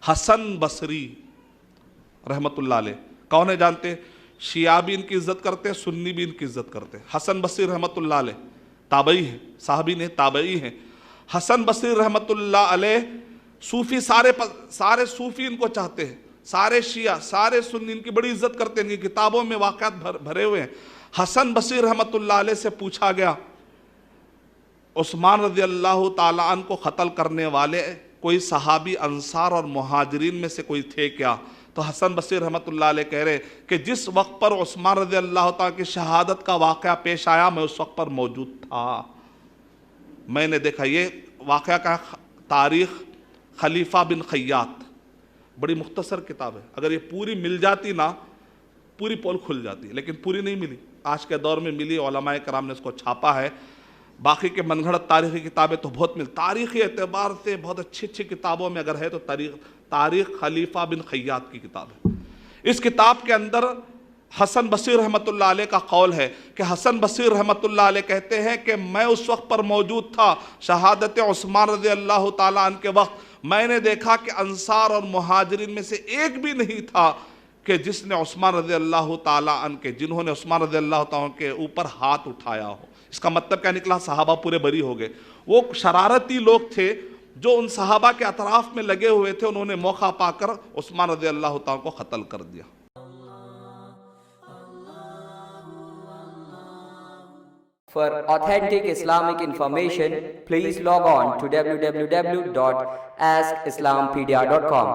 حسن بصری رحمت اللہ علیہ، کون ہے جانتے ہیں؟ شیعہ بھی ان کی عزت کرتے ہیں، سنی بھی ان کی عزت کرتے ہیں۔ حسن بصری رحمت اللہ علیہ تابعی ہیں، صحابی نے تابعی ہیں۔ حسن بصری رحمت اللہ علیہ صوفی، سارے صوفی ان کو چاہتے ہیں، سارے شیعہ، سارے سنی ان کی بڑی عزت کرتے ہیں، ان کی کتابوں میں واقعات بھرے ہوئے ہیں۔ حسن بصری رحمت اللہ علیہ سے پوچھا گیا عثمان رضی اللہ تعالیٰ عنہ کو قتل کرنے والے کوئی صحابی انصار اور مہاجرین میں سے کوئی تھے کیا؟ تو حسن بصری رحمت اللہ علیہ کہہ رہے کہ جس وقت پر عثمان رضی اللہ تعالیٰ کی شہادت کا واقعہ پیش آیا میں اس وقت پر موجود تھا، میں نے دیکھا۔ یہ واقعہ کا تاریخ خلیفہ بن خیاط، بڑی مختصر کتاب ہے، اگر یہ پوری مل جاتی نا پوری پول کھل جاتی ہے، لیکن پوری نہیں ملی، آج کے دور میں ملی، علماء کرام نے اس کو چھاپا ہے۔ باقی کے من گھڑت تاریخی کتابیں تو بہت تاریخی اعتبار سے بہت اچھی کتابوں میں اگر ہے تو تاریخ خلیفہ بن خیاط کی کتاب ہے۔ اس کتاب کے اندر حسن بصری رحمت اللہ علیہ کا قول ہے کہ حسن بصری رحمت اللہ علیہ کہتے ہیں کہ میں اس وقت پر موجود تھا شہادت عثمان رضی اللہ تعالیٰ عنہ کے وقت، میں نے دیکھا کہ انصار اور مہاجرین میں سے ایک بھی نہیں تھا کہ جس نے عثمان رضی اللہ تعالیٰ عنہ کے، جنہوں نے عثمان رضی اللہ تعالیٰ عنہ کے اوپر ہاتھ اٹھایا ہو۔ اس کا مطلب کیا نکلا؟ صحابہ پورے بری ہو گئے۔ وہ شرارتی لوگ تھے جو ان صحابہ کے اطراف میں لگے ہوئے تھے، انہوں نے موقع پا کر عثمان رضی اللہ تعالیٰ کو قتل کر دیا۔ For authentic Islamic information, please log on to www.askislampedia.com.